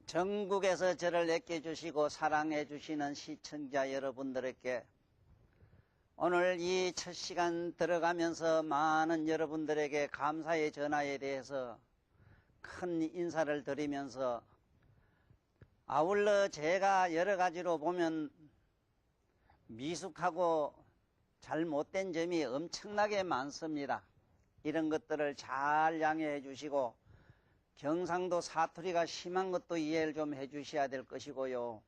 전국에서 저를 애껴주시고 사랑해주시는 시청자 여러분들에게 오늘 이 첫 시간 들어가면서 많은 여러분들에게 감사의 전화에 대해서 큰 인사를 드리면서 아울러 제가 여러 가지로 보면 미숙하고 잘못된 점이 엄청나게 많습니다. 이런 것들을 잘 양해해 주시고 경상도 사투리가 심한 것도 이해를 좀 해 주셔야 될 것이고요.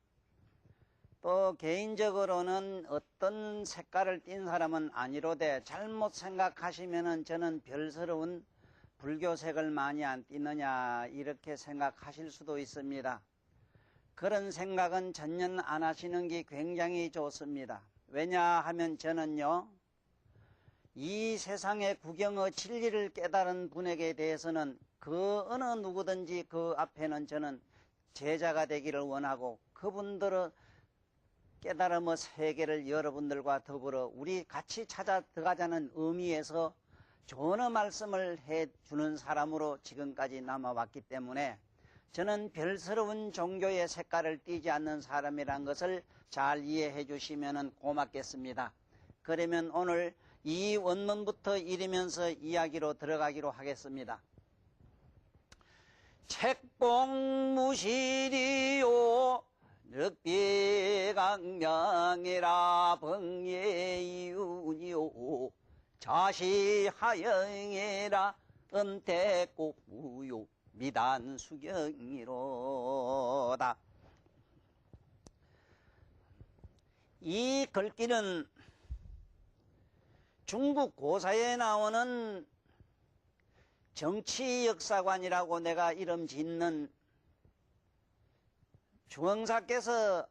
또 개인적으로는 어떤 색깔을 띤 사람은 아니로되 잘못 생각하시면은 저는 별스러운 불교색을 많이 안 띠느냐 이렇게 생각하실 수도 있습니다. 그런 생각은 전혀 안 하시는 게 굉장히 좋습니다. 왜냐하면 저는요, 이 세상의 구경의 진리를 깨달은 분에게 대해서는 그 어느 누구든지 그 앞에는 저는 제자가 되기를 원하고 그분들의 깨달음의 세계를 여러분들과 더불어 우리 같이 찾아 들어가자는 의미에서 좋은 말씀을 해주는 사람으로 지금까지 남아왔기 때문에 저는 별스러운 종교의 색깔을 띠지 않는 사람이란 것을 잘 이해해 주시면 고맙겠습니다. 그러면 오늘 이 원문부터 읽으면서 이야기로 들어가기로 하겠습니다. 책봉무실이요 늑비강명이라 번예이윤이요 자시하영이라 은택곡부요 미단수경이로다. 이 글귀는 중국 고사에 나오는 정치역사관이라고 내가 이름 짓는 주흥사께서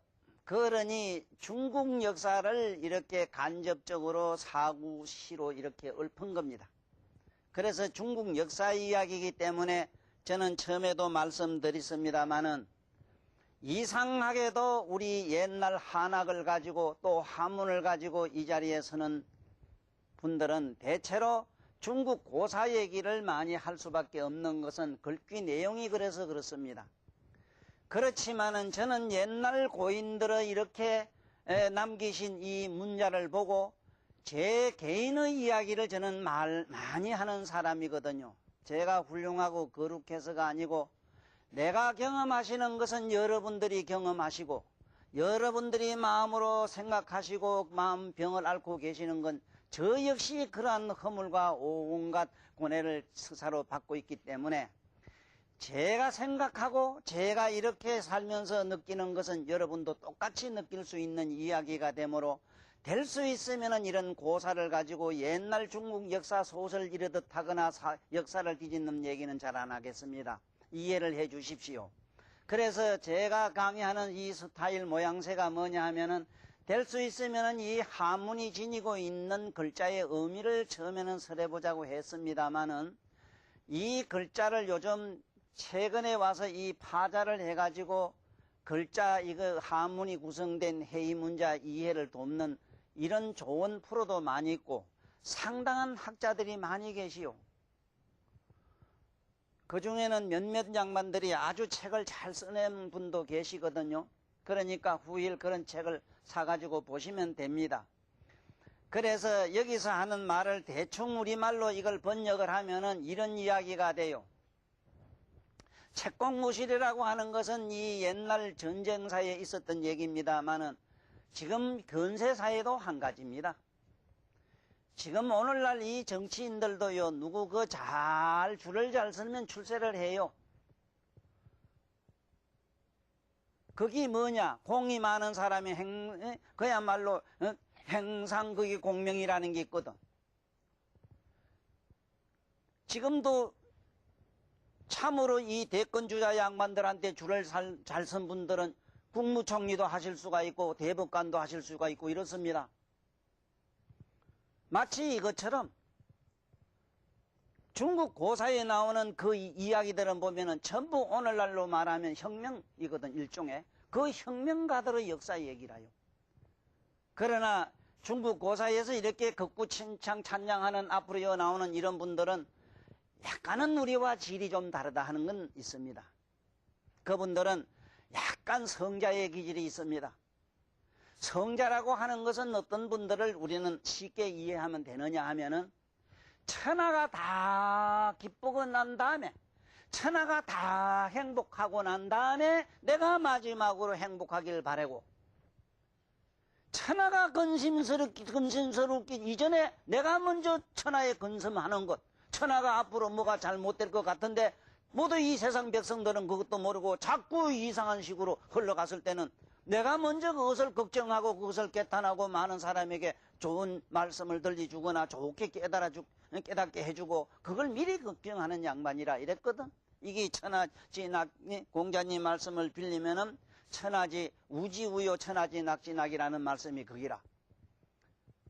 그러니 중국 역사를 이렇게 간접적으로 사구시로 이렇게 읊은 겁니다. 그래서 중국 역사 이야기이기 때문에 저는 처음에도 말씀드렸습니다마는 이상하게도 우리 옛날 한학을 가지고 또 한문을 가지고 이 자리에 서는 분들은 대체로 중국 고사 얘기를 많이 할 수밖에 없는 것은 글귀 내용이 그래서 그렇습니다. 그렇지만은 저는 옛날 고인들의 이렇게 남기신 이 문자를 보고 제 개인의 이야기를 저는 많이 하는 사람이거든요. 제가 훌륭하고 거룩해서가 아니고 내가 경험하시는 것은 여러분들이 경험하시고 여러분들이 마음으로 생각하시고 마음 병을 앓고 계시는 건 저 역시 그러한 허물과 온갖 고뇌를 스사로 받고 있기 때문에 제가 생각하고 제가 이렇게 살면서 느끼는 것은 여러분도 똑같이 느낄 수 있는 이야기가 되므로 될 수 있으면 이런 고사를 가지고 옛날 중국 역사 소설 이르듯 하거나 역사를 뒤집는 얘기는 잘 안 하겠습니다. 이해를 해 주십시오. 그래서 제가 강의하는 이 스타일 모양새가 뭐냐 하면은 될 수 있으면 이 한문이 지니고 있는 글자의 의미를 처음에는 설해보자고 했습니다마는 이 글자를 요즘 최근에 와서 이 파자를 해가지고 글자 이거 한문이 구성된 해이문자 이해를 돕는 이런 좋은 프로도 많이 있고 상당한 학자들이 많이 계시오. 그 중에는 몇몇 양반들이 아주 책을 잘 써낸 분도 계시거든요. 그러니까 후일 그런 책을 사가지고 보시면 됩니다. 그래서 여기서 하는 말을 대충 우리말로 이걸 번역을 하면은 이런 이야기가 돼요. 책공무실이라고 하는 것은 이 옛날 전쟁사에 있었던 얘기입니다만은 지금 근세사에도 한 가지입니다. 지금 오늘날 이 정치인들도요, 누구 줄을 잘 서면 출세를 해요. 그게 뭐냐? 공이 많은 사람이 그야말로 행상 그게 공명이라는 게 있거든. 지금도 참으로 이 대권주자 양반들한테 줄을 잘 선 분들은 국무총리도 하실 수가 있고 대법관도 하실 수가 있고 이렇습니다. 마치 이것처럼 중국 고사에 나오는 그 이야기들은 보면은 전부 오늘날로 말하면 혁명이거든, 일종의. 그 혁명가들의 역사 얘기라요. 그러나 중국 고사에서 이렇게 극구친창 찬양하는 앞으로 나오는 이런 분들은 약간은 우리와 질이 좀 다르다 하는 건 있습니다. 그분들은 약간 성자의 기질이 있습니다. 성자라고 하는 것은 어떤 분들을 우리는 쉽게 이해하면 되느냐 하면은 천하가 다 기쁘고 난 다음에 천하가 다 행복하고 난 다음에 내가 마지막으로 행복하길 바라고 천하가 근심스럽기 이전에 내가 먼저 천하에 근심하는 것 천하가 앞으로 뭐가 잘못될 것 같은데 모두 이 세상 백성들은 그것도 모르고 자꾸 이상한 식으로 흘러갔을 때는 내가 먼저 그것을 걱정하고 그것을 깨탄하고 많은 사람에게 좋은 말씀을 들려주거나 좋게 깨닫게 해주고 그걸 미리 걱정하는 양반이라 이랬거든. 이게 천하지 공자님 말씀을 빌리면은 천하지 우지우요 천하지 낙지낙이라는 말씀이 거기라.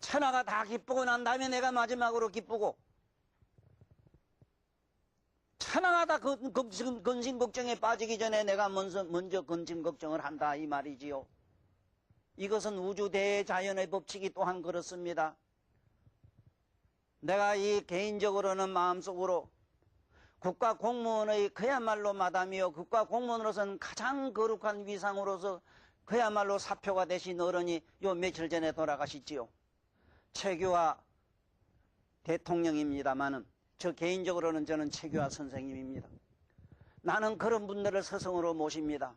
천하가 다 기쁘고 난 다음에 내가 마지막으로 기쁘고 천하가 다 근심 걱정에 빠지기 전에 내가 먼저 근심 걱정을 한다 이 말이지요. 이것은 우주 대자연의 법칙이 또한 그렇습니다. 내가 이 개인적으로는 마음속으로 국가 공무원의 그야말로 마담이요 국가 공무원으로서는 가장 거룩한 위상으로서 그야말로 사표가 되신 어른이 요 며칠 전에 돌아가셨지요. 최규하 대통령입니다마는 저 개인적으로는 저는 최규하 선생님입니다. 나는 그런 분들을 스승으로 모십니다.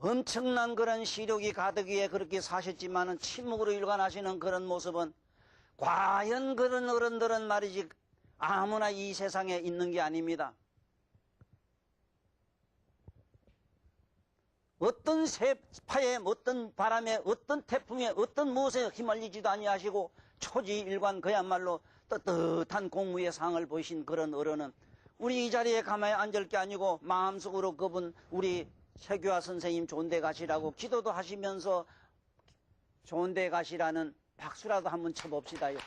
엄청난 그런 시력이 가득 위에 그렇게 사셨지만은 침묵으로 일관하시는 그런 모습은 과연 그런 어른들은 말이지 아무나 이 세상에 있는 게 아닙니다. 어떤 세파에 어떤 바람에 어떤 태풍에 어떤 무엇에 휘말리지도 아니하시고 초지일관 그야말로 떳떳한 공무의 상을 보이신 그런 어른은 우리 이 자리에 가만히 앉을 게 아니고 마음속으로 그분 우리 최규하 선생님 좋은 데 가시라고 기도도 하시면서 좋은 데 가시라는 박수라도 한번 쳐봅시다요.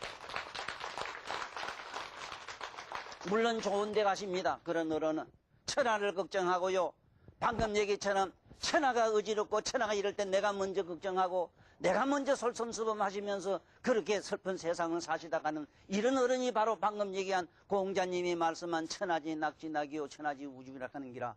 물론 좋은 데 가십니다. 그런 어른은 천하를 걱정하고요. 방금 얘기처럼 천하가 어지럽고 천하가 이럴 때 내가 먼저 걱정하고 내가 먼저 솔선수범하시면서 그렇게 슬픈 세상을 사시다가는 이런 어른이 바로 방금 얘기한 공자님이 말씀한 천하지 낙지낙이요 천하지 우주이라 하는 기라.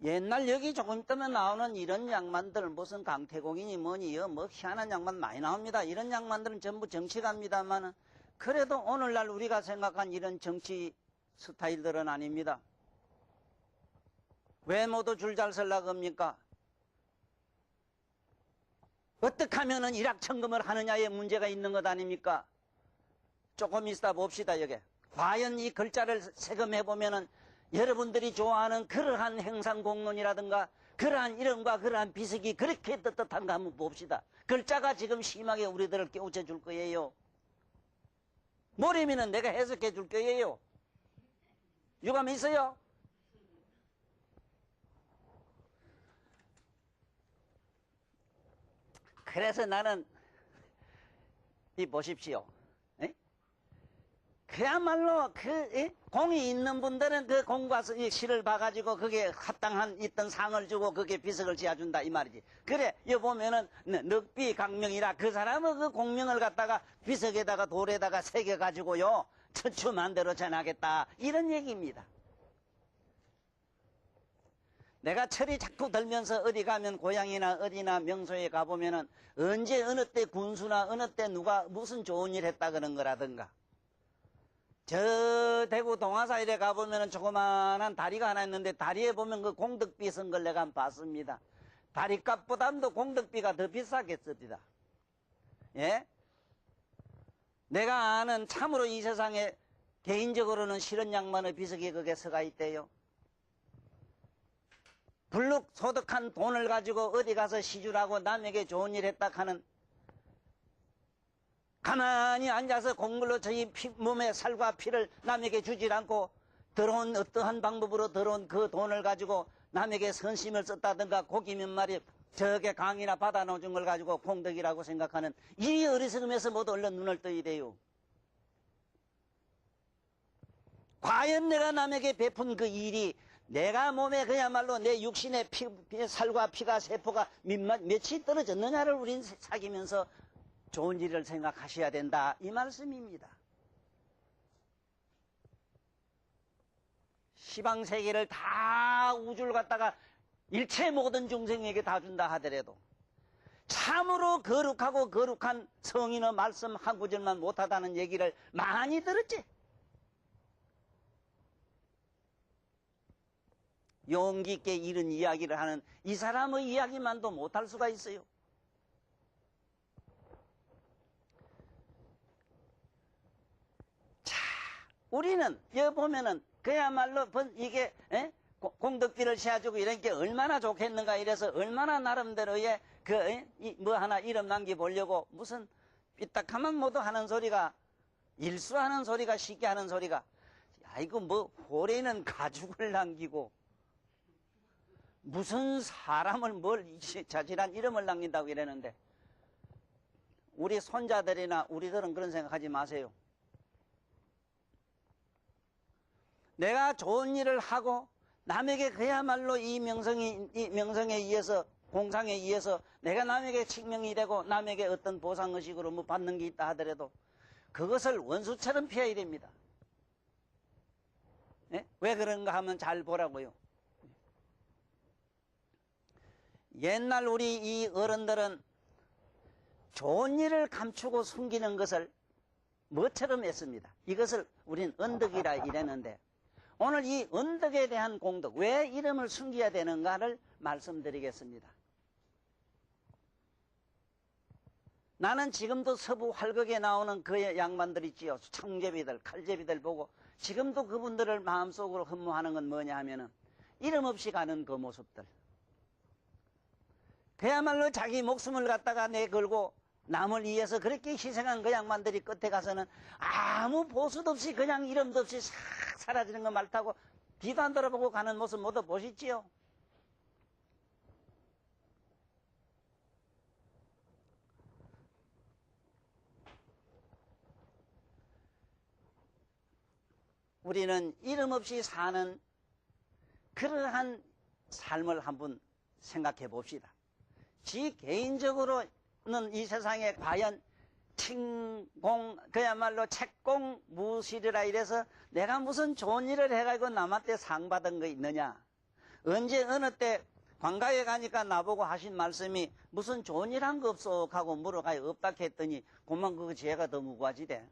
옛날 여기 조금 있다면 나오는 이런 양반들 무슨 강태공이니 뭐니 뭐 희한한 양반 많이 나옵니다. 이런 양반들은 전부 정치가입니다만 그래도 오늘날 우리가 생각한 이런 정치 스타일들은 아닙니다. 왜 모두 줄 잘 설라고 합니까? 어떻게 하면은 일확천금을 하느냐에 문제가 있는 것 아닙니까? 조금 있다 봅시다 여기. 과연 이 글자를 세금해보면은 여러분들이 좋아하는 그러한 행상공론이라든가 그러한 이름과 그러한 비석이 그렇게 떳떳한가 한번 봅시다. 글자가 지금 심하게 우리들을 깨우쳐 줄 거예요. 모르면은 내가 해석해 줄 거예요. 유감 있어요? 그래서 나는 이 보십시오. 그야말로 공이 있는 분들은 그 공과 시를 봐가지고 그게 합당한 있던 상을 주고 그게 비석을 지어준다 이 말이지. 그래 여기 보면은 늑비 강명이라 그 사람은 그 공명을 갖다가 비석에다가 돌에다가 새겨가지고요 천추만 대로 전하겠다 이런 얘기입니다. 내가 철이 자꾸 들면서 어디 가면 고향이나 어디나 명소에 가보면은 언제 어느 때 군수나 어느 때 누가 무슨 좋은 일 했다 그런 거라든가 저 대구 동화사일에 가보면은 조그만한 다리가 하나 있는데 다리에 보면 그 공덕비 쓴 걸 내가 봤습니다. 다리값보다도 공덕비가 더 비싸겠습니다. 예? 내가 아는 참으로 이 세상에 개인적으로는 싫은 양반의 비석이 거기에 서가 있대요. 불룩소득한 돈을 가지고 어디 가서 시주라고 남에게 좋은 일 했다 하는 가만히 앉아서 공물로 저희 몸의 살과 피를 남에게 주질 않고 들어온 어떠한 방법으로 들어온 그 돈을 가지고 남에게 선심을 썼다든가 고기 몇 마리 저게 강이나 받아 놓은 걸 가지고 공덕이라고 생각하는 이 어리석음에서 모두 얼른 눈을 떠야 돼요. 과연 내가 남에게 베푼 그 일이 내가 몸에 그야말로 내 육신의 살과 피가 세포가 몇이 떨어졌느냐를 우린 사귀면서 좋은 일을 생각하셔야 된다 이 말씀입니다. 시방세계를 다 우주를 갖다가 일체 모든 중생에게 다 준다 하더라도 참으로 거룩하고 거룩한 성인의 말씀 한 구절만 못하다는 얘기를 많이 들었지. 용기 있게 이런 이야기를 하는 이 사람의 이야기만도 못할 수가 있어요. 자, 우리는 여기 보면은 그야말로 이게 공덕비를 세워주고 이런 게 얼마나 좋겠는가 이래서 얼마나 나름대로의 뭐 하나 이름 남겨보려고 무슨 삐딱하면 모두 하는 소리가 일수하는 소리가 쉽게 하는 소리가 아이고 뭐 호래는 가죽을 남기고 무슨 사람을 뭘 자질한 이름을 남긴다고 이러는데 우리 손자들이나 우리들은 그런 생각하지 마세요. 내가 좋은 일을 하고 남에게 그야말로 이 명성에 의해서 공상에 의해서 내가 남에게 칭명이 되고 남에게 어떤 보상의식으로 뭐 받는 게 있다 하더라도 그것을 원수처럼 피해야 됩니다. 예? 왜 그런가 하면 잘 보라고요. 옛날 우리 이 어른들은 좋은 일을 감추고 숨기는 것을 뭐처럼 했습니다. 이것을 우리는 언덕이라 이랬는데 오늘 이 언덕에 대한 공덕, 왜 이름을 숨겨야 되는가를 말씀드리겠습니다. 나는 지금도 서부 활극에 나오는 그 양반들 있지요. 청제비들, 칼제비들 보고 지금도 그분들을 마음속으로 흠모하는 건 뭐냐 하면은 이름 없이 가는 그 모습들. 그야말로 자기 목숨을 갖다가 내걸고 남을 위해서 그렇게 희생한 그 양반들이 끝에 가서는 아무 보수도 없이 그냥 이름도 없이 싹 사라지는 거 말타고 뒤도 안 돌아보고 가는 모습 모두 보시지요. 우리는 이름 없이 사는 그러한 삶을 한번 생각해 봅시다. 지 개인적으로는 이 세상에 과연 칭공 그야말로 책공 무실이라 이래서 내가 무슨 좋은 일을 해가지고 남한테 상 받은 거 있느냐. 언제 어느 때 관가에 가니까 나보고 하신 말씀이 무슨 좋은 일 한 거 없어 하고 물어가요. 없다 했더니 그만 그거 죄가 더 무거워지대.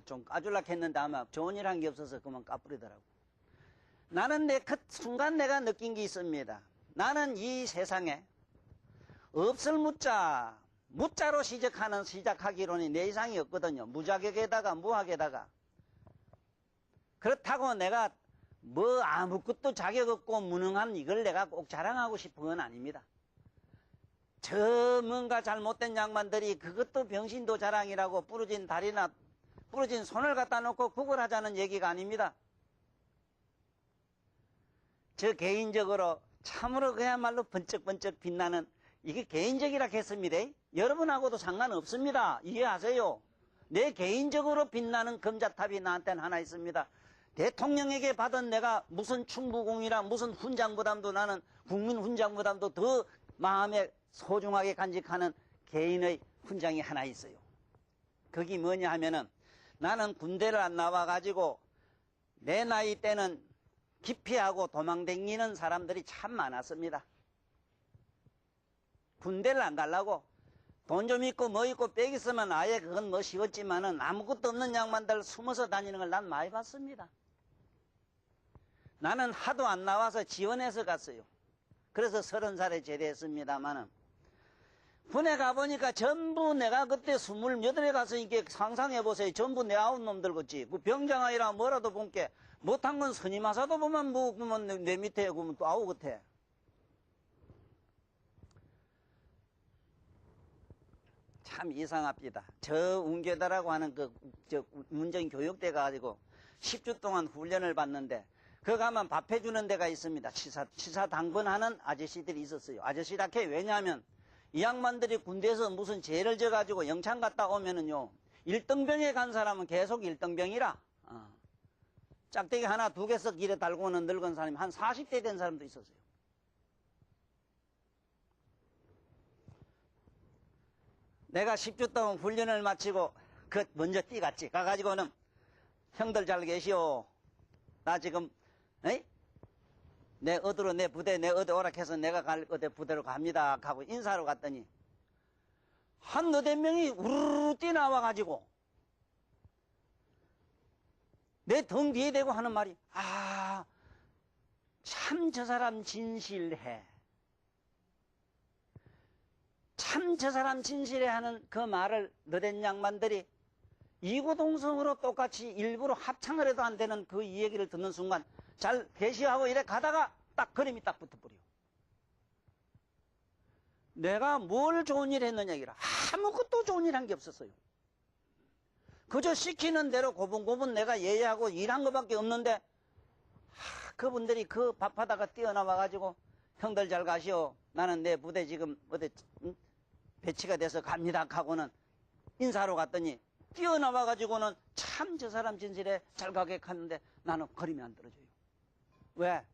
좀 까줄락 했는데 아마 좋은 일 한 게 없어서 그만 까부리더라고. 나는 그 순간 내가 느낀 게 있습니다. 나는 이 세상에 없을 무자로 시작하기로는 내 이상이 없거든요. 무자격에다가 무학에다가. 그렇다고 내가 뭐 아무것도 자격 없고 무능한 이걸 내가 꼭 자랑하고 싶은 건 아닙니다. 저 뭔가 잘못된 양반들이 그것도 병신도 자랑이라고 부러진 다리나 부러진 손을 갖다 놓고 구걸하자는 얘기가 아닙니다. 저 개인적으로 참으로 그야말로 번쩍번쩍 빛나는 이게 개인적이라 했습니다. 여러분하고도 상관없습니다. 이해하세요. 내 개인적으로 빛나는 금자탑이 나한테는 하나 있습니다. 대통령에게 받은 내가 무슨 충무공이라 무슨 훈장부담도 나는 국민 훈장부담도 더 마음에 소중하게 간직하는 개인의 훈장이 하나 있어요. 그게 뭐냐 하면은 나는 군대를 안 나와가지고 내 나이 때는 기피하고 도망다니는 사람들이 참 많았습니다. 군대를 안 가려고 돈 좀 있고 뭐 있고 빽 있으면 아예 그건 뭐 쉬웠지만은 아무것도 없는 양반들 숨어서 다니는 걸 난 많이 봤습니다. 나는 하도 안 나와서 지원해서 갔어요. 그래서 30살에 제대했습니다만은 군에 가보니까 전부 내가 그때 28에 가서 이게 상상해보세요. 전부 내 아홉 놈들 같지. 그 병장아이라 뭐라도 본게 못한 건 스님하사도 보면 뭐 그러면 내 밑에 그러면 또 아우 같아. 참 이상합니다. 저 운교대라고 하는 저 문정 교육대 가지고 10주 동안 훈련을 받는데 그 가면 밥 해주는 데가 있습니다. 치사 당번하는 아저씨들이 있었어요. 아저씨라 해. 왜냐하면 이 양반들이 군대에서 무슨 죄를 져가지고 영창 갔다 오면은요 1등병에 간 사람은 계속 1등병이라 짝대기 하나 두 개씩 길에 달고 오는 늙은 사람이 한 40대 된 사람도 있었어요. 내가 10주 동안 훈련을 마치고 먼저 뛰갔지. 가가지고는 형들 잘 계시오. 나 지금 내 어디로 내 부대 내 어디 오락해서 내가 갈 어디 부대로 갑니다 하고 인사하러 갔더니 한 너댓 명이 우르르 뛰어나와가지고 내 등 뒤에 대고 하는 말이 아, 참 저 사람 진실해. 참 저 사람 진실해 하는 그 말을 너댓 양반들이 이구동성으로 똑같이 일부러 합창을 해도 안 되는 그 이야기를 듣는 순간 잘 대시하고 이래 가다가 딱 그림이 딱 붙어버려. 내가 뭘 좋은 일 했느냐 이라 아무것도 좋은 일 한 게 없었어요. 그저 시키는 대로 고분고분 내가 예의하고 일한 것밖에 없는데 그분들이 그 밥하다가 뛰어나와가지고 형들 잘 가시오. 나는 내 부대 지금 어디 배치가 돼서 갑니다 하고는 인사하러 갔더니 뛰어나와가지고는 참 저 사람 진실에 잘 가게 하는데 나는 걸음이 안 떨어져요. 왜?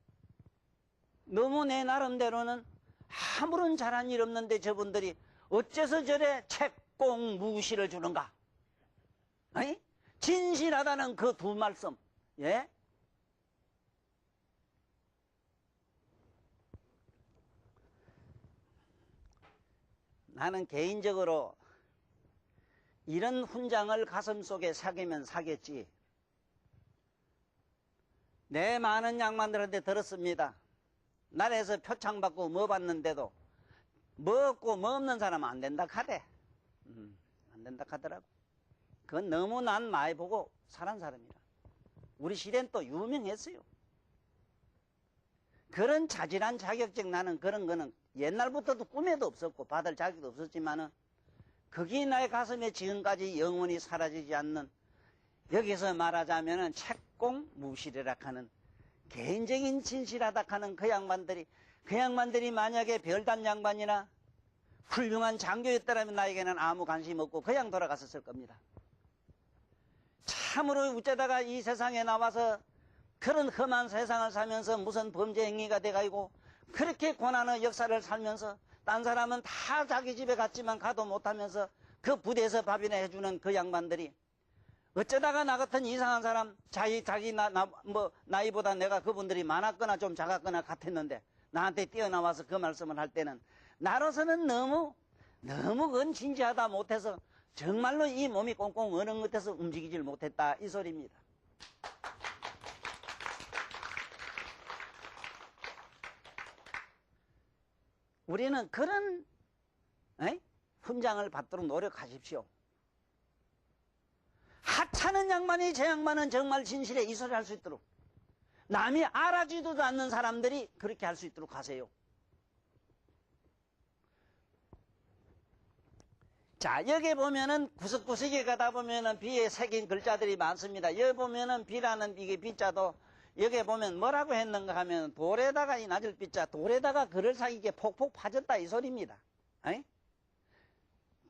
너무 내 나름대로는 아무런 잘한 일 없는데 저분들이 어째서 저래 책공 무시를 주는가? 아니? 진실하다는 그 두 말씀, 예? 나는 개인적으로 이런 훈장을 가슴속에 사귀면 사겠지. 내 많은 양반들한테 들었습니다. 나라에서 표창 받고 뭐 받는데도 뭐 없고 뭐 없는 사람은 안 된다 하대. 안 된다 하더라고. 그건 너무 난 많이 보고 살은 사람이라. 우리 시대는 또 유명했어요. 그런 자질한 자격증 나는 그런 거는 옛날부터도 꿈에도 없었고 받을 자격도 없었지만은 그게 나의 가슴에 지금까지 영원히 사라지지 않는 여기서 말하자면은 책공 무실이라 하는 개인적인 진실하다 하는 그 양반들이 만약에 별단 양반이나 훌륭한 장교였더라면 나에게는 아무 관심 없고 그냥 돌아갔었을 겁니다. 참으로 어쩌다가 이 세상에 나와서 그런 험한 세상을 살면서 무슨 범죄 행위가 돼가지고 그렇게 고난의 역사를 살면서 딴 사람은 다 자기 집에 갔지만 가도 못하면서 그 부대에서 밥이나 해주는 그 양반들이 어쩌다가 나 같은 이상한 사람 자기 나이보다 내가 그분들이 많았거나 좀 작았거나 같았는데 나한테 뛰어나와서 그 말씀을 할 때는 나로서는 너무 그건 진지하다 못해서 정말로 이 몸이 꽁꽁 얼은 것 같아서 움직이질 못했다 이 소리입니다. 우리는 그런 훈장을 받도록 노력하십시오. 하찮은 양반이 제 양반은 정말 진실에 이 소리 할 수 있도록 남이 알아주지도 않는 사람들이 그렇게 할 수 있도록 하세요. 자, 여기 보면은 구석구석에 가다 보면은 비에 새긴 글자들이 많습니다. 여기 보면은 비라는 이게 비자도 여기 보면 뭐라고 했는가 하면 돌에다가 이 낮을 비자 돌에다가 글을 새기게 폭폭 파졌다 이 소리입니다. 에이?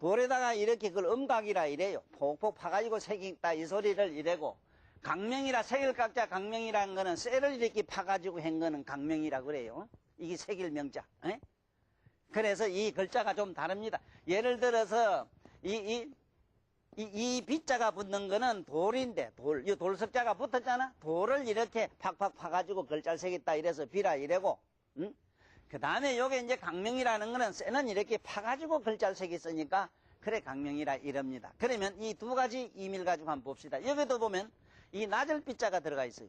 돌에다가 이렇게 그걸 음각이라 이래요. 폭폭 파가지고 새긴다 이 소리를 이래고 강명이라 새길각자 강명이라는 거는 쇠를 이렇게 파가지고 한 거는 강명이라 그래요. 이게 새길 명자. 에이? 그래서 이 글자가 좀 다릅니다. 예를 들어서 이 빗자가 붙는 거는 돌인데 이 돌석자가 붙었잖아. 돌을 이렇게 팍팍 파가지고 글자를 새겼다 이래서 비라 이래고 그 다음에 요게 이제 강명이라는 거는 쇠는 이렇게 파가지고 글자를 새겼으니까 그래 강명이라 이럽니다. 그러면 이 두 가지 의미를 가지고 한번 봅시다. 여기도 보면 이 낮을 빗자가 들어가 있어요.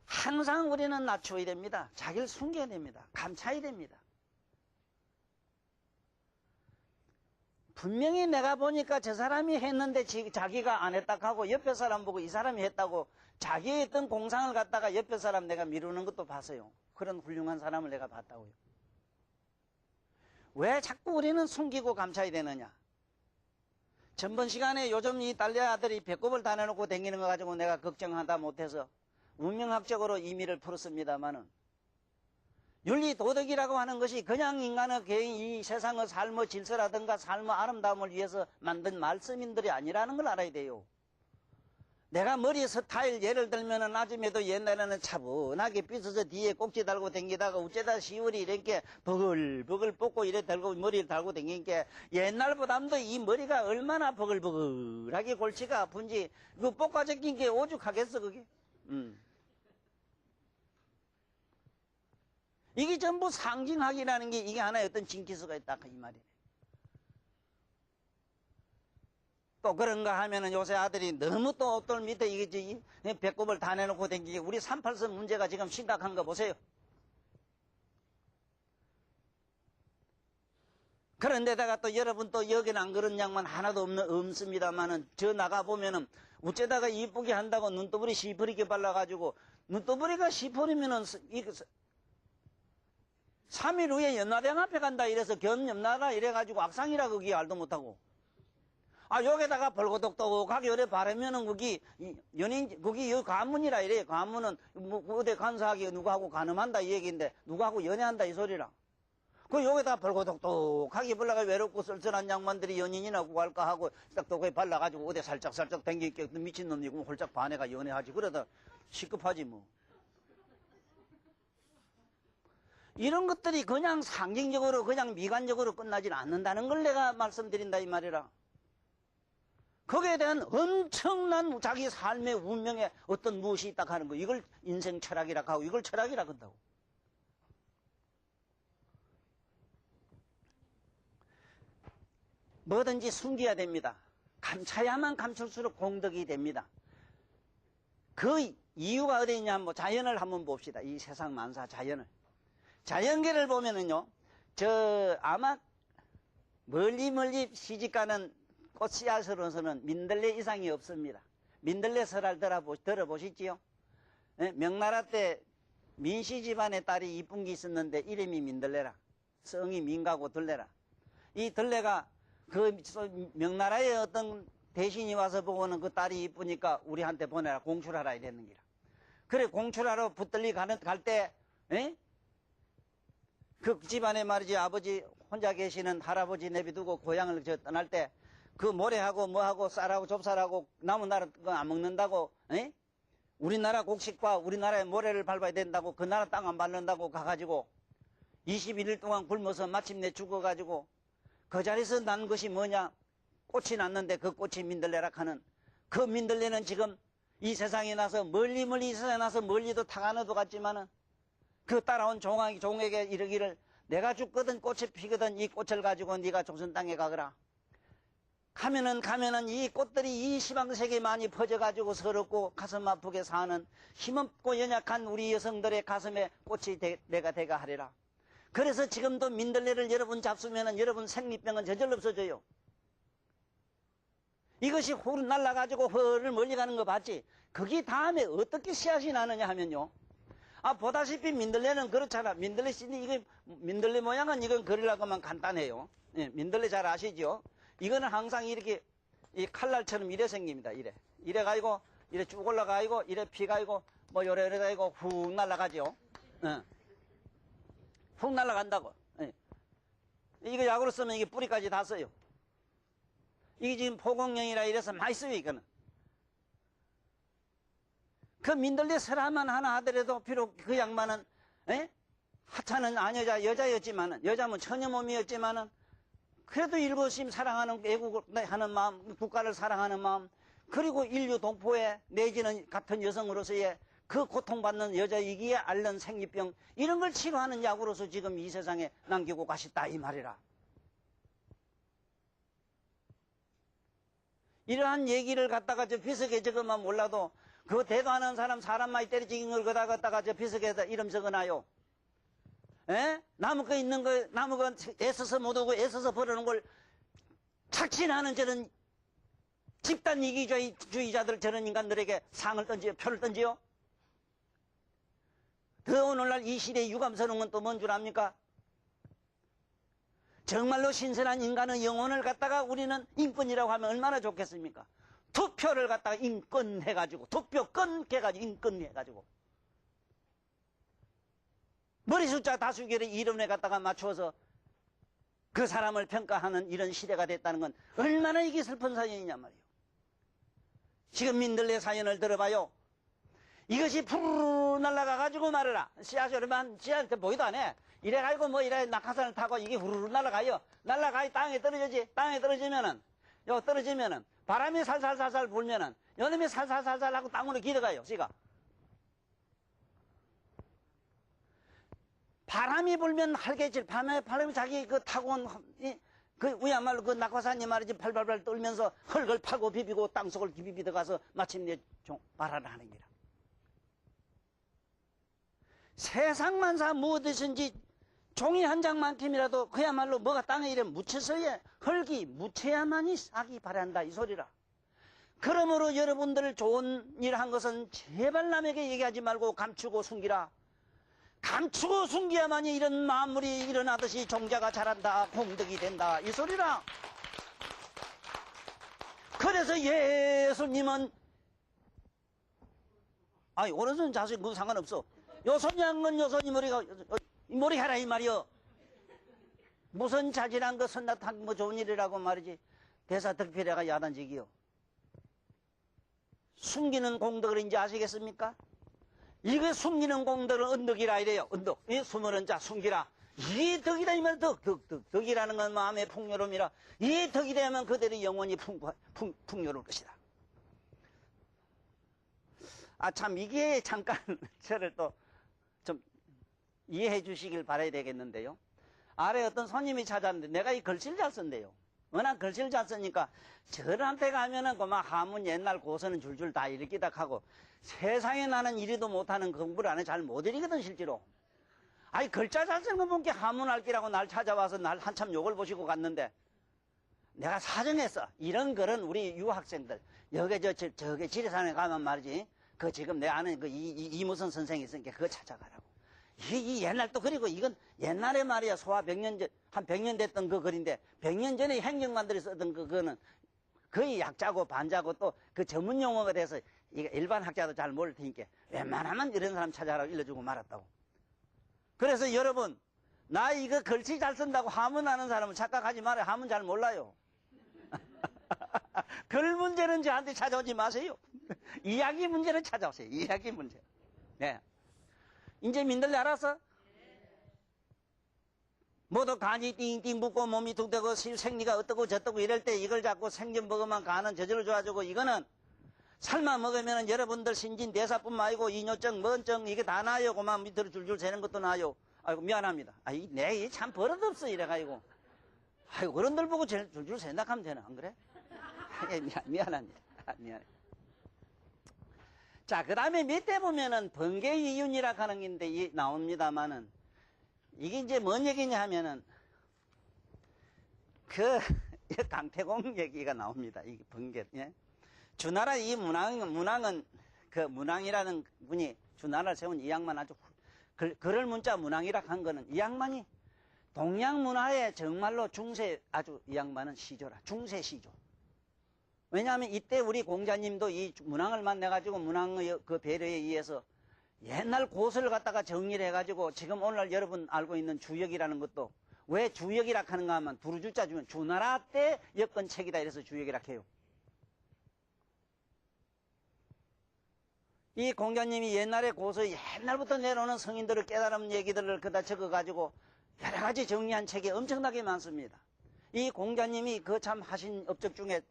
항상 우리는 낮춰야 됩니다. 자기를 숨겨야 됩니다. 감춰야 됩니다. 분명히 내가 보니까 저 사람이 했는데 자기가 안 했다고 하고 옆에 사람 보고 이 사람이 했다고 자기 했던 공상을 갖다가 옆에 사람 내가 미루는 것도 봤어요. 그런 훌륭한 사람을 내가 봤다고요. 왜 자꾸 우리는 숨기고 감춰야 되느냐? 전번 시간에 요즘 이 딸내 아들이 배꼽을 다 내놓고 다니는 거 가지고 내가 걱정하다 못해서 운명학적으로 의미를 풀었습니다만은 윤리 도덕이라고 하는 것이 그냥 인간의 개인 이 세상의 삶의 질서라든가 삶의 아름다움을 위해서 만든 말씀인들이 아니라는 걸 알아야 돼요. 내가 머리 스타일 예를 들면은 아침에도 옛날에는 차분하게 빗어서 뒤에 꼭지 달고 댕기다가 어째다 시월이 이렇게 버글버글 뽑고 이래 달고 머리를 달고 댕기니까 옛날보다도 이 머리가 얼마나 버글버글하게 골치가 아픈지 그 뽑아적인 게 오죽하겠어 그게. 이게 전부 상징학이라는 게 이게 하나의 어떤 징기스가 있다 이 말이에요. 또 그런가 하면은 요새 아들이 너무 또 옷돌 밑에 이게 배꼽을 다 내놓고 댕기게 우리 38선 문제가 지금 심각한 거 보세요. 그런데다가 또 여러분 또 여기는 안 그런 양만 하나도 없습니다만은 저 나가보면은 어째다가 이쁘게 한다고 눈두부리 시퍼리게 발라가지고 눈두부리가 시퍼리면은 3일 후에 연나대왕 앞에 간다 이래서 겸연나라 이래가지고 악상이라 그게 알도 못하고 여기다가 벌거덕덕하게 요래 바르면은 거기 연예인 거기 여 가문이라 이래. 가문은 뭐 어디 간사하게 누구하고 가늠한다 이 얘기인데 누구하고 연애한다 이 소리라. 그 여기다 벌거덕덕하게 발라가 외롭고 쓸쓸한 양반들이 연인이나 구할까 하고 딱똑하게 발라가지고 어디 살짝살짝 댕기게 미친놈이고 홀짝 반해가 연애하지. 그러다 시급하지 뭐. 이런 것들이 그냥 상징적으로 그냥 미관적으로 끝나질 않는다는 걸 내가 말씀드린다 이 말이라. 거기에 대한 엄청난 자기 삶의 운명에 어떤 무엇이 있다 하는 거. 이걸 인생 철학이라 하고 이걸 철학이라 한다고. 뭐든지 숨겨야 됩니다. 감춰야만 감출수록 공덕이 됩니다. 그 이유가 어디 있냐 뭐 자연을 한번 봅시다. 이 세상 만사 자연을. 자연계를 보면은요. 아마 멀리 시집가는 꽃씨앗으로서는 민들레 이상이 없습니다. 민들레 설을 들어보시지요? 네? 명나라 때 민씨 집안의 딸이 이쁜 게 있었는데 이름이 민들레라. 성이 민가고 들레라. 이 들레가 그 명나라의 어떤 대신이 와서 보고는 그 딸이 이쁘니까 우리한테 보내라 공출하라 이랬는 기라. 그래 공출하러 붙들리 갈 때 그 집안에 말이지 아버지 혼자 계시는 할아버지 내비두고 고향을 떠날 때 그 모래하고 뭐하고 쌀하고 좁쌀하고 남은 나라 안 먹는다고 우리나라 곡식과 우리나라의 모래를 밟아야 된다고 그 나라 땅 안 밟는다고 가가지고 21일 동안 굶어서 마침내 죽어가지고 그 자리에서 난 것이 뭐냐 꽃이 났는데 그 꽃이 민들레라 하는 그 민들레는 지금 이 세상에 나서 멀리 이 세상에 나서 멀리도 타가너도 갔지만은 그 따라온 종에게 이르기를 내가 죽거든 꽃이 피거든 이 꽃을 가지고 네가 조선 땅에 가거라. 가면은 이 꽃들이 이 시방세계에 많이 퍼져가지고 서럽고 가슴 아프게 사는 힘없고 연약한 우리 여성들의 가슴에 꽃이 내가 되가 하리라. 그래서 지금도 민들레를 여러분 잡수면은 여러분 생리병은 저절로 없어져요. 이것이 후루 날라가지고 허를 멀리 가는 거 봤지? 거기 다음에 어떻게 씨앗이 나느냐 하면요. 보다시피 민들레는 그렇잖아. 민들레 씨는 이게 민들레 모양은 이건 그리려고만 간단해요. 예, 민들레 잘 아시죠? 이거는 항상 이렇게 이 칼날처럼 이래 생깁니다. 이래 가지고 이래 쭉 올라가지고 이래 피가지고 뭐 요래 가지고 훅 날아가죠. 예. 훅 날아간다고. 예. 이거 약으로 쓰면 이게 뿌리까지 다 써요. 이게 지금 포공령이라 이래서 많이 써요 이거는. 그 민들레 설화만 하나 하더라도 비록 그 양반은 하찮은 아녀자 여자였지만은 여자면 처녀 몸이었지만은 그래도 일곱심 사랑하는 애국을 하는 마음, 국가를 사랑하는 마음, 그리고 인류 동포에 내지는 같은 여성으로서의 그 고통받는 여자이기에 앓는 생리병 이런 걸 치료하는 약으로서 지금 이 세상에 남기고 가셨다 이 말이라. 이러한 얘기를 갖다가 저 비석에 적으면 몰라도 그 대도하는 사람 많이 때려지긴 걸 갖다가 저 비석에다 이름 적어놔요. 나무거 있는 거, 나무거 애써서 못 오고 애써서 버리는 걸 착취하는 저런 집단 이기주의자들 저런 인간들에게 상을 던지요, 표를 던지요. 더 오늘날 이 시대의 유감스러운 건 또 뭔 줄 압니까? 정말로 신선한 인간의 영혼을 갖다가 우리는 인권이라고 하면 얼마나 좋겠습니까? 투표를 갖다가 인권해가지고, 투표권 해가지고, 인권해가지고. 머리 숫자 다수결의 이름에 갖다가 맞춰서 그 사람을 평가하는 이런 시대가 됐다는 건 얼마나 이게 슬픈 사연이냐 말이에요. 지금 민들레 사연을 들어봐요. 이것이 푸르르 날아가가지고 말이라. 씨앗으로만 씨앗한테 보이도 안 해. 이래가지고 뭐 이래 낙하산을 타고 이게 후루룩 날아가요. 날아가야 땅에 떨어지지. 땅에 떨어지면은, 떨어지면은 바람이 살살살살 불면은 여름에 살살살살 하고 땅으로 기어가요. 씨가. 바람이 불면 활개질, 밤에 바람이 자기 그 타고 온, 그, 우야말로 그 낙화산이 말이지 팔팔팔 떨면서 흙을 파고 비비고 땅속을 비비 들어가서 마침내 발화를 하는 기라. 세상만사 무엇이든지 종이 한 장만큼이라도 그야말로 뭐가 땅에 이래 묻혀서야 흙이 묻혀야만이 싹이 발한다 이 소리라. 그러므로 여러분들 좋은 일 한 것은 제발 남에게 얘기하지 말고 감추고 숨기라. 감추고 숨겨야만이 이런 만물이 일어나듯이 종자가 자란다, 공덕이 된다 이 소리라. 그래서 예수님은 아니 오른손 자식 뭐 상관없어. 요손 양은 요손이 머리 하라 이 말이여. 무슨 자질한 것 선납한 뭐 좋은 일이라고 말이지. 대사 득필해가 야단지기요. 숨기는 공덕을 이제 아시겠습니까? 이거 숨기는 공덕을 언덕이라 이래요. 언덕. 이 숨어는 자 숨기라. 이 덕이다 이면 덕이라는 건 마음의 풍요로움이라. 이 덕이 되면 그대로 영원히 풍요로울 것이다. 아 참 이게 잠깐 저를 또 좀 이해해 주시길 바라야 되겠는데요. 아래 어떤 손님이 찾아왔는데 내가 이 글씨를 잘 쓴대요. 워낙 글씨를 잘 쓰니까 저한테 가면은 그만 하문 옛날 고서는 줄줄 다 읽기다 하고 세상에 나는 이리도 못하는 공부를 안 해 잘 못 읽거든 실제로. 아니 글자 잘 쓰는 거 보니까 하문 알기라고 날 찾아와서 날 한참 욕을 보시고 갔는데 내가 사정했어. 이런 글은 우리 유학생들 여기 저기 지리산에 가면 말이지 그 지금 내 아는 그 이무선 선생이 있으니까 그거 찾아가라고. 이 옛날 또 그리고 이건 옛날에 말이야 소화 100년 전, 한 100년 됐던 그 글인데 100년 전에 행정관들이 쓰던 그거는 거의 약자고 반자고 또 그 전문 용어가 돼서 이게 일반 학자도 잘 모를 테니까 웬만하면 이런 사람 찾아가라고 일러주고 말았다고. 그래서 여러분 나 이거 글씨 잘 쓴다고 하문 아는 사람은 착각하지 말아요. 하문 잘 몰라요. 글 문제는 저한테 찾아오지 마세요. 이야기 문제는 찾아오세요. 이야기 문제. 네. 이제 민들 알았어? 모두 간이 띵띵 붓고 몸이 툭 되고 생리가 어떻고 저떻고 이럴 때 이걸 잡고 생전 먹으면 간은 저절로 좋아지고 이거는 삶아 먹으면 여러분들 신진대사뿐만 아니고 이뇨증, 먼증 이게 다 나요. 그만 밑으로 줄줄 새는 것도 나요. 아이고 미안합니다. 내 참 버릇없어 이래가지고. 아이고 어른들 보고 줄줄 샌다 하면 되나 안 그래? 미안합니다. 미안해. 자, 그 다음에 밑에 보면은 번개이윤이라 하는 게 나옵니다만은 이게 이제 뭔 얘기냐 하면은 그 강태공 얘기가 나옵니다. 이게 번개. 예? 주나라 이 문왕은 그 문왕이라는 분이 주나라를 세운 이 양반 아주 글을 문자 문왕이라 한 거는 이 양반이 동양 문화의 정말로 중세 아주 이 양반은 시조라. 중세 시조. 왜냐하면 이때 우리 공자님도 이 문왕을 만나가지고 문왕의 그 배려에 의해서 옛날 고서를 갖다가 정리를 해가지고 지금 오늘날 여러분 알고 있는 주역이라는 것도 왜 주역이라 하는가 하면 두루주자 주면 주나라 때 여건책이다 이래서 주역이라 해요. 이 공자님이 옛날에 고서 옛날부터 내려오는 성인들을 깨달은 얘기들을 그다 적어가지고 여러 가지 정리한 책이 엄청나게 많습니다. 이 공자님이 그 참 하신 업적 중에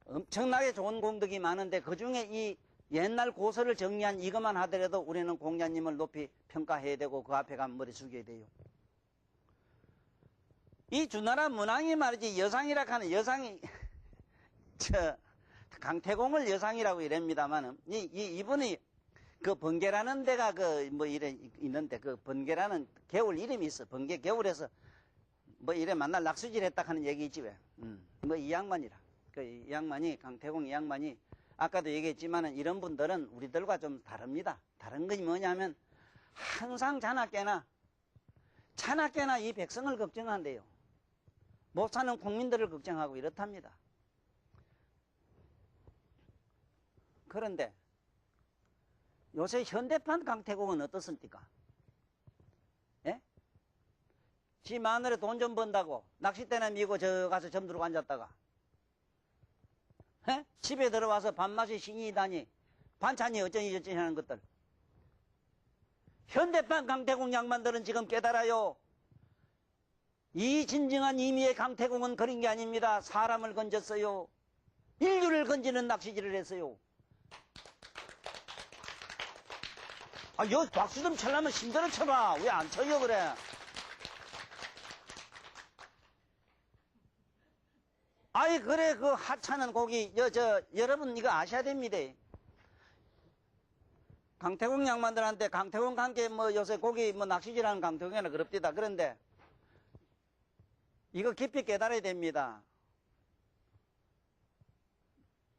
엄청나게 좋은 공덕이 많은데 그 중에 이 옛날 고서를 정리한 이것만 하더라도 우리는 공자님을 높이 평가해야 되고 그 앞에 가면 머리 숙여야 돼요. 이 주나라 문왕이 말이지 여상이라 하는 여상이 강태공을 여상이라고 이랍니다만은 이분이 그 번개라는 데가 그 뭐 이래 있는데 그 번개라는 개울 이름이 있어. 번개 개울에서 뭐 이래 만날 낙수질 했다 하는 얘기 있지 왜? 뭐 이 양반이라. 이 양반이 강태공 이 양반이 아까도 얘기했지만은 이런 분들은 우리들과 좀 다릅니다. 다른 것이 뭐냐면 항상 자나깨나 이 백성을 걱정한대요. 못 사는 국민들을 걱정하고 이렇답니다. 그런데 요새 현대판 강태공은 어떻습니까? 예? 지 마늘에 돈 좀 번다고 낚싯대나 미고 저 가서 점들고 앉았다가 에? 집에 들어와서 밥맛이 신이다니 반찬이 어쩌니 저쩌니 하는 것들. 현대판 강태공 양반들은 지금 깨달아요. 이 진정한 의미의 강태공은 그런 게 아닙니다. 사람을 건졌어요. 인류를 건지는 낚시질을 했어요. 여 박수 좀 쳐려면 힘들어 쳐봐. 왜 안 쳐요, 그래? 아이, 그래, 그 하찮은 고기, 여러분 이거 아셔야 됩니다. 강태공 양반들한테 강태공 관계 요새 고기 낚시질하는 강태공이나 그럽디다. 그런데 이거 깊이 깨달아야 됩니다.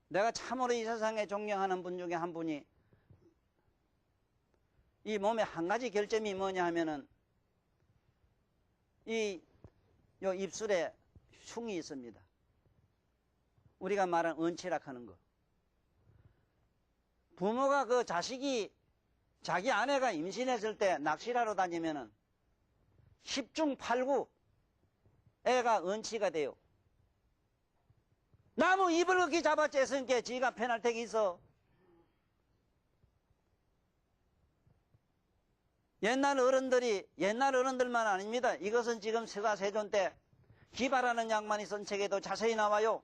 내가 참으로 이 세상에 존경하는 분 중에 한 분이 이 몸에 한 가지 결점이 뭐냐 하면은 요 입술에 흉이 있습니다. 우리가 말하는 은치락 하는 거. 부모가 그 자식이 자기 아내가 임신했을 때 낚시를 하러 다니면은 10중 8구 애가 은치가 돼요. 나무 입을 그렇게 잡아 째서니까 지가 페널텍이 있어. 옛날 어른들만 아닙니다. 이것은 지금 세가세존 때 기발하는 양반이 쓴 책에도 자세히 나와요.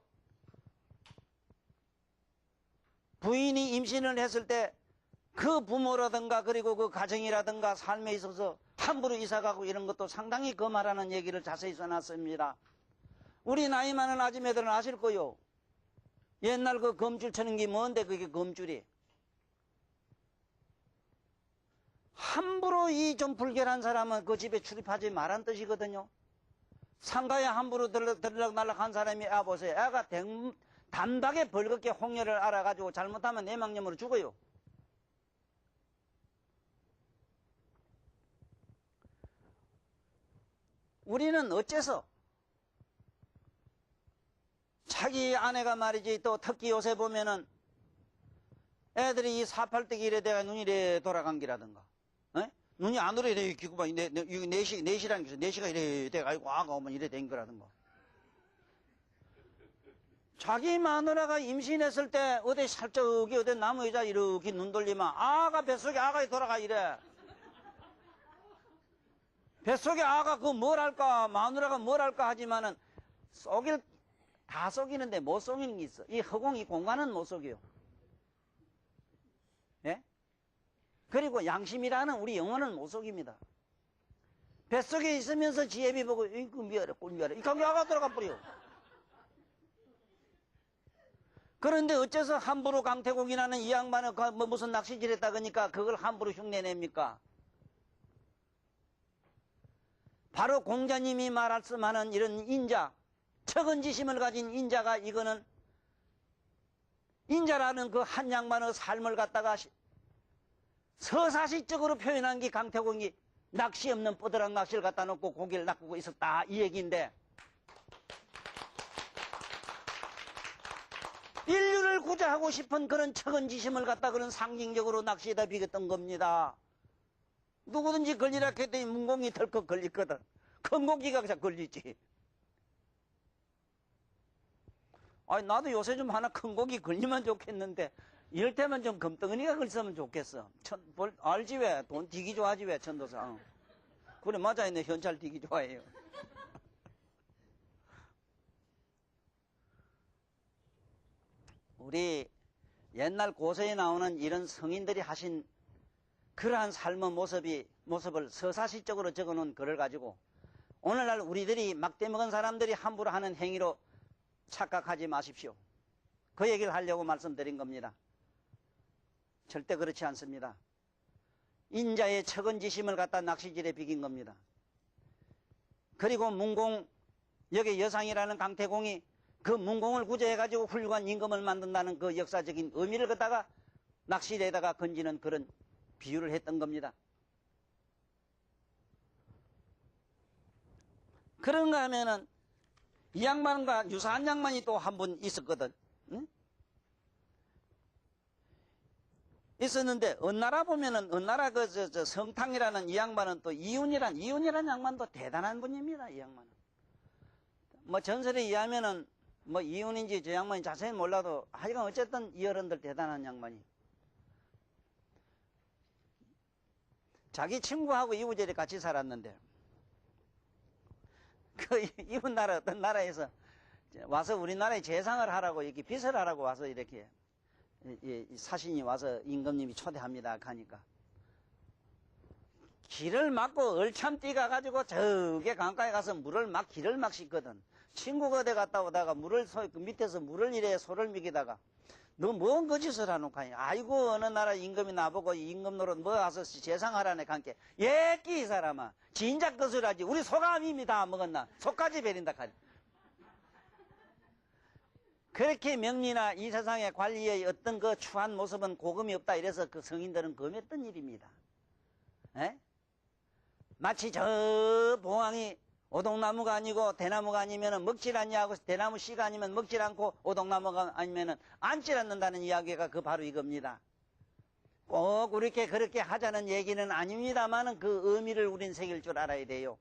부인이 임신을 했을 때 그 부모라든가 그리고 그 가정이라든가 삶에 있어서 함부로 이사가고 이런 것도 상당히 금하라는 얘기를 자세히 써놨습니다. 우리 나이 많은 아줌매들은 아실 거요. 옛날 그 검줄 쳐는 게 뭔데 그게 검줄이. 함부로 이 좀 불결한 사람은 그 집에 출입하지 말란 뜻이거든요. 상가에 함부로 들락날락 한 사람이 보세요. 애가 단박에 벌겋게 홍열을 알아가지고 잘못하면 내막염으로 죽어요. 우리는 어째서 자기 아내가 말이지 또 특히 요새 보면은 애들이 이 사팔대기 이래 돼가 눈이 이래 돌아간 기라든가 눈이 안 오래 이래 기구만 여기 내시라는 게 있어. 내시가 이래 돼가지고 아가 오면 이래 된 거라든가. 자기 마누라가 임신했을 때 어디 살짝 어디 나무 의자 이렇게 눈 돌리면 아가 뱃속에 아가 돌아가 이래. 뱃속에 아가 그 뭘 할까 마누라가 뭘 할까 하지만은 다 속이는데 못 속이는 게 있어. 이 허공 이 공간은 못 속여요. 예? 그리고 양심이라는 우리 영혼은 못 속입니다. 뱃속에 있으면서 지혜비 보고 이거 미워라 꿀미워라 이 관계 아가 들어가 버려. 그런데 어째서 함부로 강태공이라는 이 양반은 무슨 낚시질 했다 그러니까 그걸 함부로 흉내냅니까? 바로 공자님이 말씀하는 이런 인자, 척은지심을 가진 인자가 이거는 인자라는 그 한 양반의 삶을 갖다가 서사시적으로 표현한 게 강태공이 낚시 없는 뻐드랑 낚시를 갖다 놓고 고기를 낚고 있었다 이 얘기인데 인류를 구제하고 싶은 그런 척은지심을 갖다 그런 상징적으로 낚시에다 비겼던 겁니다. 누구든지 걸리라 했더니 문공이 덜컥 걸리거든. 큰 고기가 그냥 걸리지. 아니 나도 요새 좀 하나 큰 고기 걸리면 좋겠는데 이럴 때면 좀 금덩어리가 걸렸으면 좋겠어. 알지 왜? 돈 되기 좋아하지 왜 천도사. 그래 맞아 있네. 현찰 되기 좋아해요. 우리 옛날 고서에 나오는 이런 성인들이 하신 그러한 삶의 모습을 서사시적으로 적어놓은 글을 가지고 오늘날 우리들이 막대 먹은 사람들이 함부로 하는 행위로 착각하지 마십시오. 그 얘기를 하려고 말씀드린 겁니다. 절대 그렇지 않습니다. 인자의 척은지심을 갖다 낚시질에 비긴 겁니다. 그리고 문공, 여기 여상이라는 강태공이 그 문공을 구제해가지고 훌륭한 임금을 만든다는 그 역사적인 의미를 갖다가 낚시에다가 건지는 그런 비유를 했던 겁니다. 그런가 하면은 이 양반과 유사한 양반이 또 한 분 있었거든. 응? 있었는데 어느 나라 보면은 어느 나라 성탕이라는 이 양반은 또 이윤이라는 양반도 대단한 분입니다. 이 양반은 뭐 전설에 의하면은 뭐 이윤인지 저 양반이 자세히 몰라도 하여간 어쨌든 이 어른들 대단한 양반이 자기 친구하고 이부절에 같이 살았는데 그 이웃 나라 어떤 나라에서 와서 우리나라에 재상을 하라고 이렇게 빚을 하라고 와서 이렇게 사신이 와서 임금님이 초대합니다 하니까 길을 막고 얼참띠 가가지고 저게 강가에 가서 길을 막 씻거든. 친구가 어디 갔다 오다가 그 밑에서 물을 이래 소를 먹이다가 너 뭔 거짓을 하노 카니? 아이고 어느 나라 임금이 나보고 임금 노릇 뭐 와서 재상하라네 간게 예끼 이 사람아 진작 것을 하지 우리 소가 이미 다 먹었나 소까지 베린다 카니. 그렇게 명리나 이 세상의 관리의 어떤 그 추한 모습은 고금이 없다 이래서 그 성인들은 금했던 일입니다. 에? 마치 저 봉황이 오동나무가 아니고 대나무가 아니면 먹질 않냐고 대나무 씨가 아니면 먹질 않고 오동나무가 아니면 앉질 않는다는 이야기가 그 바로 이겁니다. 꼭 그렇게 하자는 얘기는 아닙니다만은 그 의미를 우린 새길 줄 알아야 돼요.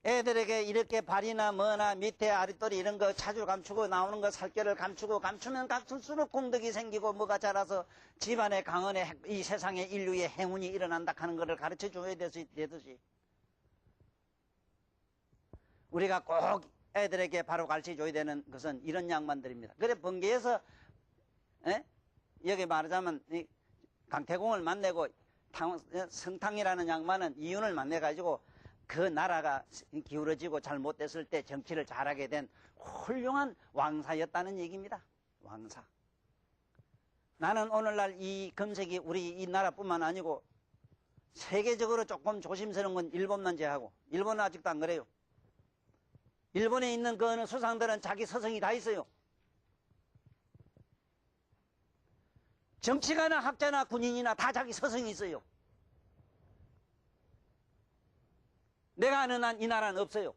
애들에게 이렇게 발이나 뭐나 밑에 아랫돌이 이런 거 차줄 감추고 나오는 거 살결을 감추면 감출수록 공덕이 생기고 뭐가 자라서 집안의 강원에 이 세상에 인류의 행운이 일어난다 하는 것을 가르쳐 줘야 되듯이 우리가 꼭 애들에게 바로 가르쳐 줘야 되는 것은 이런 양반들입니다. 그래 번개에서 여기 말하자면 강태공을 만나고 성탕이라는 양반은 이윤을 만나가지고 그 나라가 기울어지고 잘못됐을 때 정치를 잘하게 된 훌륭한 왕사였다는 얘기입니다. 왕사. 나는 오늘날 이 검색이 우리 이 나라뿐만 아니고 세계적으로 조금 조심스러운 건 일본만 제하고 일본은 아직도 안 그래요. 일본에 있는 그 어느 수상들은 자기 서성이 다 있어요. 정치가나 학자나 군인이나 다 자기 서성이 있어요. 내가 아는 한 이 나라는 없어요.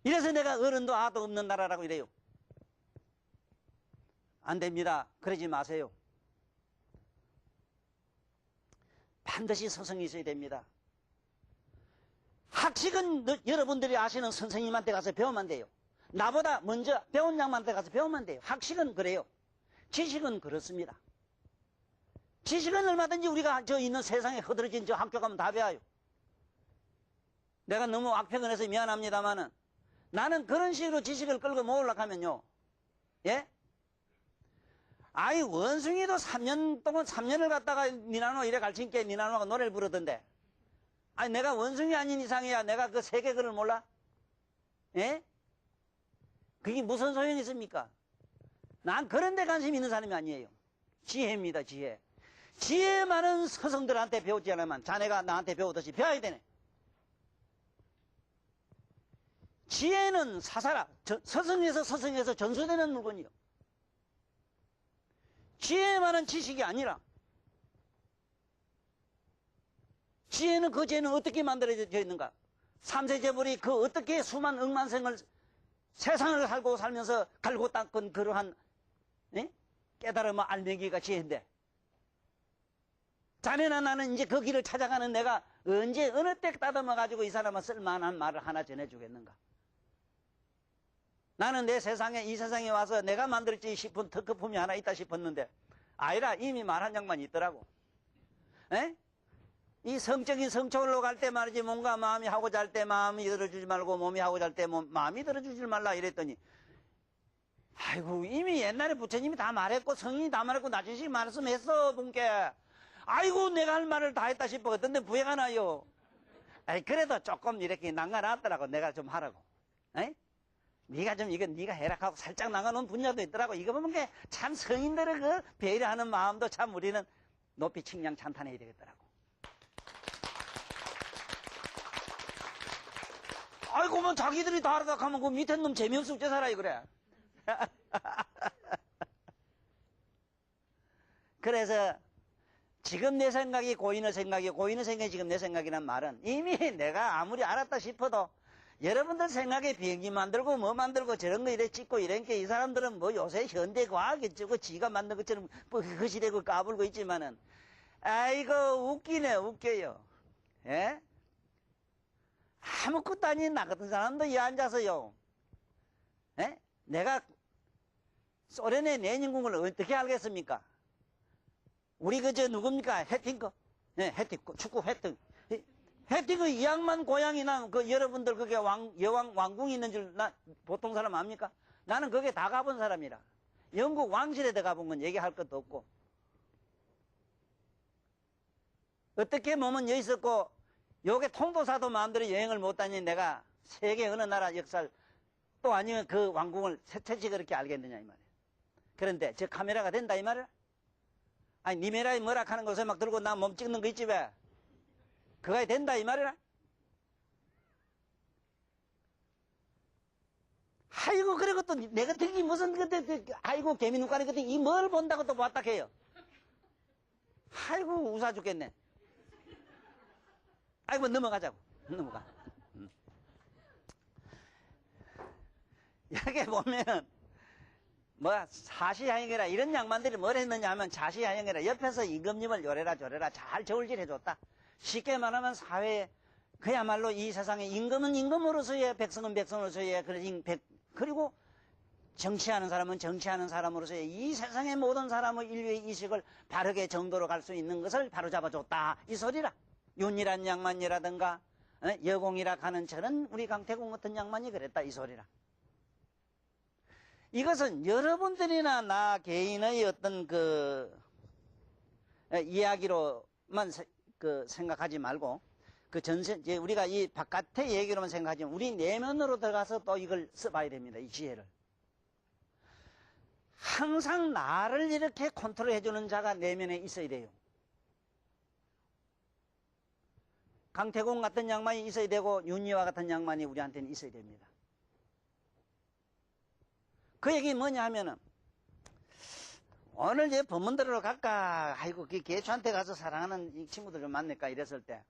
이래서 내가 어른도 아도 없는 나라라고 이래요. 안 됩니다. 그러지 마세요. 반드시 서성이 있어야 됩니다. 학식은 여러분들이 아시는 선생님한테 가서 배우면 돼요. 나보다 먼저 배운 양반한테 가서 배우면 돼요. 학식은 그래요. 지식은 그렇습니다. 지식은 얼마든지 우리가 저 있는 세상에 허들어진 저 학교 가면 다 배워요. 내가 너무 악평을 해서 미안합니다만은 나는 그런 식으로 지식을 끌고 모으려고 하면요. 예? 아이 원숭이도 3년 동안 3년을 갔다가 니나노 이래 가르친게 니나노가 노래를 부르던데 아니 내가 원숭이 아닌 이상이야 내가 그 세계글을 몰라? 예? 그게 무슨 소용이 있습니까? 난 그런 데 관심 있는 사람이 아니에요. 지혜입니다. 지혜. 지혜 많은 서성들한테 배우지 않으면 자네가 나한테 배우듯이 배워야 되네. 지혜는 사사라 서성에서 전수되는 물건이요. 지혜 많은 지식이 아니라 지혜는 그 지혜는 어떻게 만들어져 있는가? 삼세제불이 그 어떻게 수만 억만 생을 세상을 살고 살면서 갈고 닦은 그러한 깨달음 알맹이가 지혜인데 자네나 나는 이제 그 길을 찾아가는 내가 언제 어느 때 따듬어 가지고 이 사람은 쓸만한 말을 하나 전해주겠는가? 나는 내 세상에 이 세상에 와서 내가 만들지 싶은 특허품이 하나 있다 싶었는데 아니라 이미 말한 양반이 있더라고. 에? 이 성적인 성초로 갈 때 말이지 뭔가 마음이 하고 잘 때 마음이 들어주지 말고 몸이 하고 잘 때 마음이 들어주지 말라 이랬더니 아이고 이미 옛날에 부처님이 다 말했고 성인이 다 말했고 나중에 말씀했어 분께 아이고 내가 할 말을 다 했다 싶어 어떤데 부해가 나요. 아이 그래도 조금 이렇게 난간났더라고 내가 좀 하라고. 에? 네가 좀 이건 네가 해라 하고 살짝 나가놓은 분야도 있더라고. 이거 보면 참 성인들의 그 배려하는 마음도 참 우리는 높이 칭량 찬탄해야 되겠더라고. 아이고 뭐 자기들이 다 하다 하면 그 밑에 놈 재미없어 어째 살아요 그래. 그래서 지금 내 생각이 고인의 생각이 고인의 생각이 지금 내 생각이란 말은 이미 내가 아무리 알았다 싶어도 여러분들 생각에 비행기 만들고 뭐 만들고 저런 거 이래 찍고 이런 게 이 사람들은 뭐 요새 현대 과학이죠. 지가 만든 것처럼 뭐 거시되고 까불고 있지만은 아이고 웃기네 웃겨요. 예? 아무것도 아닌 나 같은 사람도 이 앉아서요. 예? 내가 소련의 레닌궁을 어떻게 알겠습니까? 우리 그저 누굽니까? 해팅거? 예, 해팅거 축구 해팅. 해팅거 이 양반 고향이나 그 여러분들 그게 여왕 왕궁이 있는 줄 보통 사람 압니까? 나는 거기에 다 가본 사람이라. 영국 왕실에 가본 건 얘기할 것도 없고. 어떻게 몸은 여기 있었고 요게 통도사도 마음대로 여행을 못 다니 내가 세계 어느 나라 역사를 또 아니면 그 왕궁을 세채씩 그렇게 알겠느냐 이 말이에요. 그런데 저 카메라가 된다 이 말이야. 아니 니메라에 뭐라 하는 것을 막 들고 나 몸 찍는 거 있지 왜? 그거야 된다 이 말이야. 아이고 그리고 또 내가 특히 무슨 그때 아이고 개미 눈가리 그때 이 뭘 본다고 또 왔다 해요. 아이고 웃어 죽겠네. 아이고 넘어가자고. 넘어가. 여기 보면 뭐 사시야영이라 이런 양반들이 뭘 했느냐 하면 자시야영이라 옆에서 임금님을 요래라 저래라 잘 저울질 해줬다. 쉽게 말하면 사회에 그야말로 이 세상에 임금은 임금으로서의 백성은 백성으로서의 그리고 정치하는 사람은 정치하는 사람으로서의 이 세상의 모든 사람의 인류의 이식을 바르게 정도로 갈 수 있는 것을 바로잡아줬다 이 소리라. 윤이란 양반이라든가 여공이라 하는 저런 우리 강태공 같은 양반이 그랬다 이 소리라. 이것은 여러분들이나 나 개인의 어떤 그 이야기로만 생각하지 말고 그 전세 우리가 이 바깥의 얘기로만 생각하지 우리 내면으로 들어가서 또 이걸 써봐야 됩니다. 이 지혜를. 항상 나를 이렇게 컨트롤해주는 자가 내면에 있어야 돼요. 강태공 같은 양반이 있어야 되고 윤희와 같은 양반이 우리한테는 있어야 됩니다. 그 얘기 뭐냐 하면은 오늘 이제 법문들으로 갈까 아이고 그 개수한테 가서 사랑하는 이 친구들 좀 만날까 이랬을 때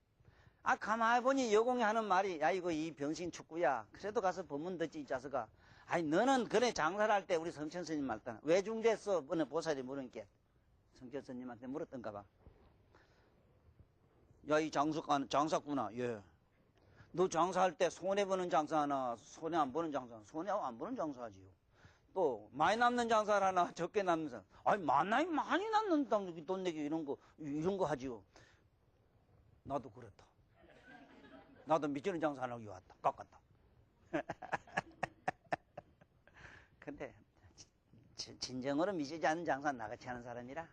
가만히 보니 여공이 하는 말이 야 이거 이 병신 축구야 그래도 가서 법문 듣지 이 자식아 아니 너는 그래 장사를 할 때 우리 성천 스님 말따나 왜 중됐어 어느 보살이 물으니까 성천 스님한테 물었던가 봐. 야 이 장사구나. 예. 너 장사할 때 손해보는 장사하나 손해 안 보는 장사 손해 안 보는 장사하지요. 또 많이 남는 장사를 하나 적게 남는 장사 아니 많이 남는 돈 내기 이런 거 하지요. 나도 그렇다. 나도 미치는 장사 안 하기 왔다. 깎았다. 근데 진정으로 미치지 않는 장사는 나같이 하는 사람이라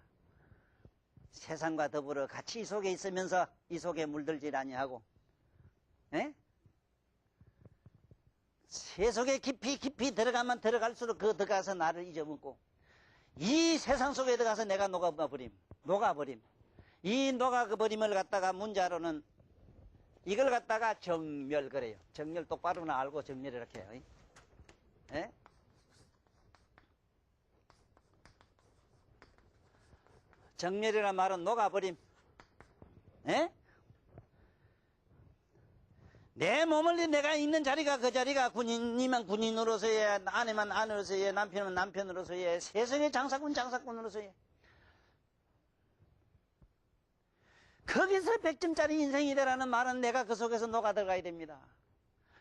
세상과 더불어 같이 이 속에 있으면서 이 속에 물들질 아니하고 새 속에 깊이 들어가면 들어갈수록 그 들어가서 나를 잊어먹고 이 세상 속에 들어가서 내가 녹아버림. 이 녹아버림을 갖다가 문자로는 이걸 갖다가 정멸 그래요. 정멸 똑바로는 알고 정멸 이렇게 해요. 예? 정멸이란 말은 녹아버림. 예? 내 몸을 내가 있는 자리가 그 자리가 군인이면 군인으로서의 아내만 아내로서의 남편은 남편으로서의 세상의 장사꾼으로서의 거기서 100점짜리 인생이 되라는 말은 내가 그 속에서 녹아 들어가야 됩니다.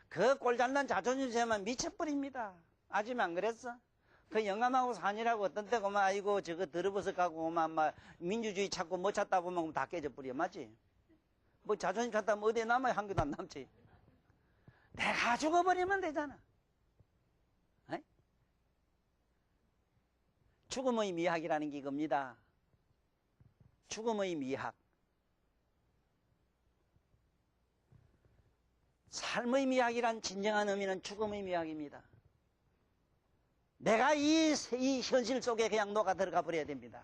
그 꼴잘난 자존심에만 미쳐버립니다. 아줌마 안 그랬어? 그 영감하고 산이라고 어떤 때고 막 아이고 저거 더러워서 가고 막 민주주의 찾고 뭐 찾다 보면 다 깨져버려. 맞지? 뭐 자존심 찾다 면 어디에 남아야 한 개도 안 남지. 내가 죽어버리면 되잖아. 에? 죽음의 미학이라는 게 이겁니다. 죽음의 미학. 삶의 미학이란 진정한 의미는 죽음의 미학입니다. 내가 이 현실 속에 그냥 녹아 들어가 버려야 됩니다.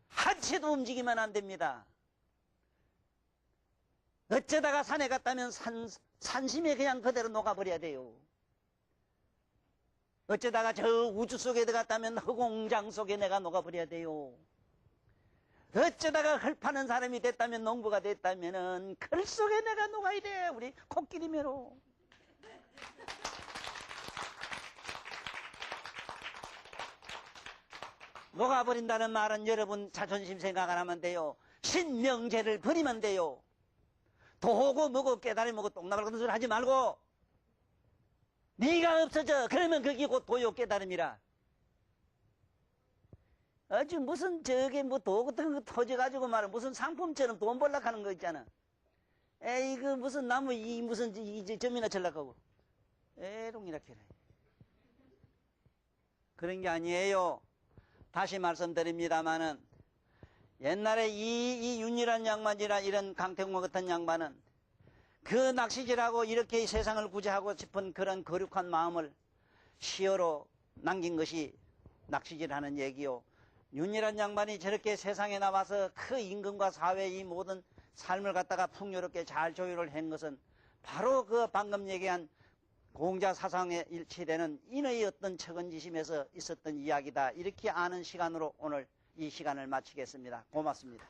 한치도 움직이면 안 됩니다. 어쩌다가 산에 갔다면 산심에 그냥 그대로 녹아버려야 돼요. 어쩌다가 저 우주 속에 들어갔다면 허공장 속에 내가 녹아버려야 돼요. 어쩌다가 헐 파는 사람이 됐다면 농부가 됐다면은 글 속에 내가 녹아야 돼. 우리 코끼리매로. 녹아버린다는 말은 여러분 자존심 생각 안 하면 돼요. 신명제를 버리면 돼요. 도고 뭐고 깨달이 뭐고 똥나발 같은 소리 하지 말고 네가 없어져. 그러면 그게 곧 도요 깨달음이라. 아주 무슨 저게 뭐 도 같은 거 터져가지고 말은 무슨 상품처럼 돈 벌락 하는 거 있잖아. 에이 그 무슨 나무 이 무슨 이제 점이나 철락하고 에롱 이렇게 해. 그런 게 아니에요. 다시 말씀드립니다마는 옛날에 이 윤희란 양반이라 이런 강택모 같은 양반은 그 낚시질하고 이렇게 세상을 구제하고 싶은 그런 거룩한 마음을 시어로 남긴 것이 낚시질하는 얘기요. 윤희란 양반이 저렇게 세상에 나와서 그 임금과 사회의 이 모든 삶을 갖다가 풍요롭게 잘 조율을 한 것은 바로 그 방금 얘기한 공자 사상에 일치되는 인의 어떤 척은지심에서 있었던 이야기다. 이렇게 아는 시간으로 오늘 이 시간을 마치겠습니다. 고맙습니다.